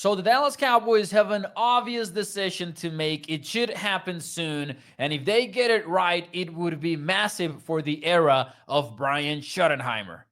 So the Dallas Cowboys have an obvious decision to make. It should happen soon. And if they get it right, it would be massive for the era of Brian Schottenheimer.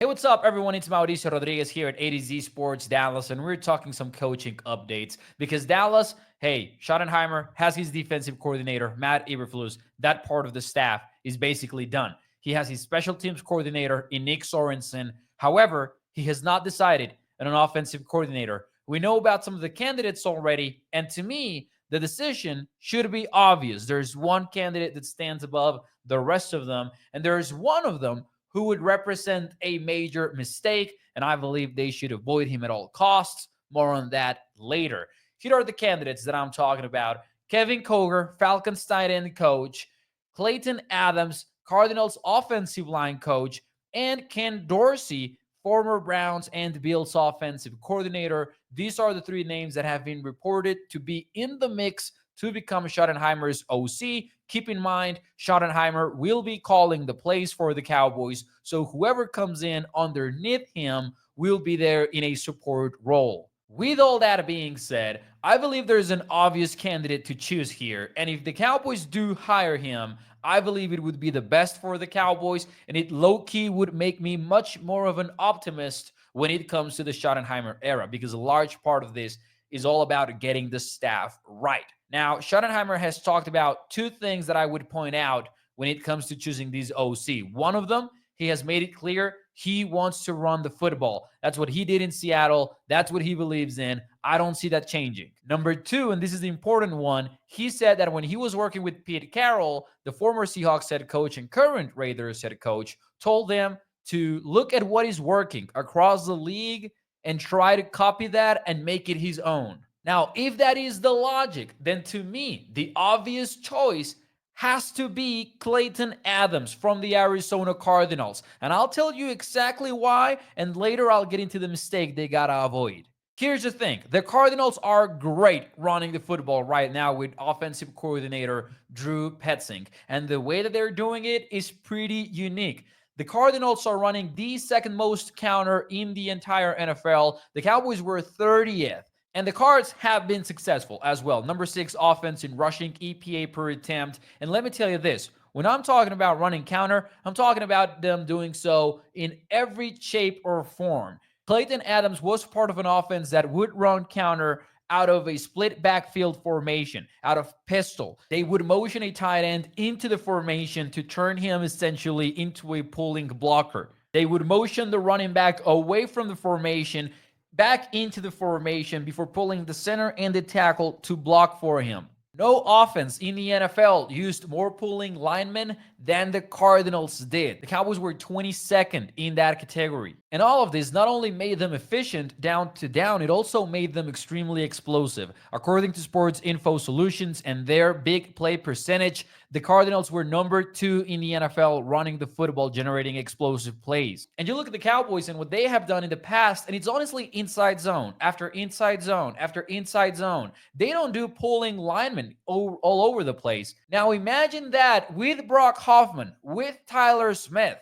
Hey, what's up, everyone? It's Mauricio Rodriguez here at ATZ Sports Dallas, and we're talking some coaching updates because Dallas, hey, Schottenheimer has his defensive coordinator, Matt Eberflus. That part of the staff is basically done. He has his special teams coordinator in Nick Sorensen. However, he has not decided on an offensive coordinator. We know about some of the candidates already, and to me, the decision should be obvious. There's one candidate that stands above the rest of them, and there's one of them who would represent a major mistake, and I believe they should avoid him at all costs. More on that later. Here are the candidates that I'm talking about. Kevin Koger, Falcons tight end coach, Clayton Adams, Cardinals offensive line coach, and Ken Dorsey, former Browns and Bills offensive coordinator. These are the three names that have been reported to be in the mix to become Schottenheimer's OC. Keep in mind, Schottenheimer will be calling the plays for the Cowboys, so whoever comes in underneath him will be there in a support role. With all that being said, I believe there's an obvious candidate to choose here, and if the Cowboys do hire him, I believe it would be the best for the Cowboys, and it low-key would make me much more of an optimist when it comes to the Schottenheimer era, because a large part of this is all about getting the staff right. Now, Schottenheimer has talked about two things that I would point out when it comes to choosing these OC. One of them, he has made it clear he wants to run the football. That's what he did in Seattle. That's what he believes in. I don't see that changing. Number two, and this is the important one, he said that when he was working with Pete Carroll, the former Seahawks head coach and current Raiders head coach, told them to look at what is working across the league and try to copy that and make it his own. Now, if that is the logic, then to me, the obvious choice has to be Clayton Adams from the Arizona Cardinals. And I'll tell you exactly why, and later I'll get into the mistake they gotta avoid. Here's the thing. The Cardinals are great running the football right now with offensive coordinator Drew Petzing. And the way that they're doing it is pretty unique. The Cardinals are running the second most counter in the entire NFL. The Cowboys were 30th. And the Cards have been successful as well. Number 6 offense in rushing EPA per attempt. And let me tell you this. When I'm talking about running counter, I'm talking about them doing so in every shape or form. Clayton Adams was part of an offense that would run counter out of a split backfield formation, out of pistol. They would motion a tight end into the formation to turn him essentially into a pulling blocker. They would motion the running back away from the formation, back into the formation before pulling the center and the tackle to block for him. No offense in the NFL used more pulling linemen than the Cardinals did. The Cowboys were 22nd in that category. And all of this not only made them efficient down to down, it also made them extremely explosive. According to Sports Info Solutions and their big play percentage, the Cardinals were number 2 in the NFL running the football, generating explosive plays. And you look at the Cowboys and what they have done in the past, and it's honestly inside zone after inside zone after inside zone. They don't do pulling linemen all over the place. Now imagine that with Brock Hoffman, with Tyler Smith.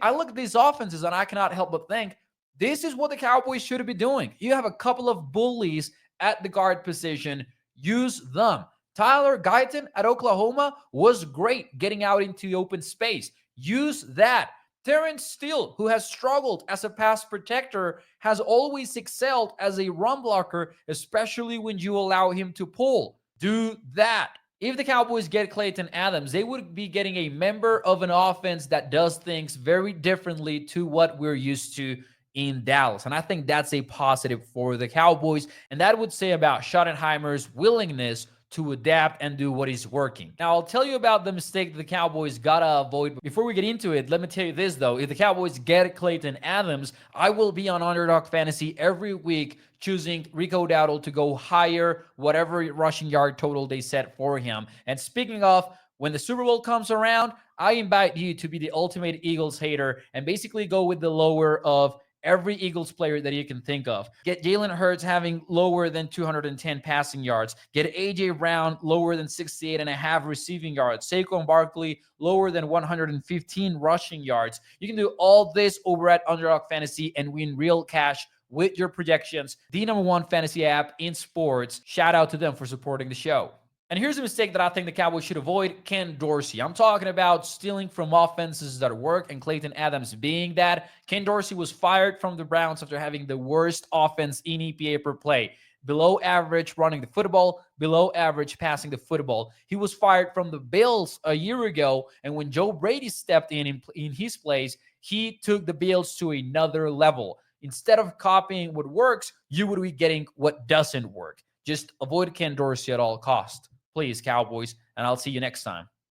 I look at these offenses and I cannot help but think, this is what the Cowboys should be doing. You have a couple of bullies at the guard position. Use them. Tyler Guyton at Oklahoma was great getting out into the open space. Use that. Terrence Steele, who has struggled as a pass protector, has always excelled as a run blocker, especially when you allow him to pull. Do that. If the Cowboys get Clayton Adams, they would be getting a member of an offense that does things very differently to what we're used to in Dallas. And I think that's a positive for the Cowboys. And that would say about Schottenheimer's willingness to adapt and do what is working. Now, I'll tell you about the mistake that the Cowboys gotta avoid. Before we get into it, let me tell you this, though. If the Cowboys get Clayton Adams, I will be on Underdog Fantasy every week choosing Rico Dowdle to go higher, whatever rushing yard total they set for him. And speaking of, when the Super Bowl comes around, I invite you to be the ultimate Eagles hater and basically go with the lower of every Eagles player that you can think of. Get Jalen Hurts having lower than 210 passing yards. Get A.J. Brown lower than 68 and a half receiving yards. Saquon Barkley lower than 115 rushing yards. You can do all this over at Underdog Fantasy and win real cash with your projections. The #1 fantasy app in sports. Shout out to them for supporting the show. And here's a mistake that I think the Cowboys should avoid: Ken Dorsey. I'm talking about stealing from offenses that work, and Clayton Adams being that. Ken Dorsey was fired from the Browns after having the worst offense in EPA per play. Below average running the football, below average passing the football. He was fired from the Bills a year ago, and when Joe Brady stepped in his place, he took the Bills to another level. Instead of copying what works, you would be getting what doesn't work. Just avoid Ken Dorsey at all costs. Please, Cowboys, and I'll see you next time.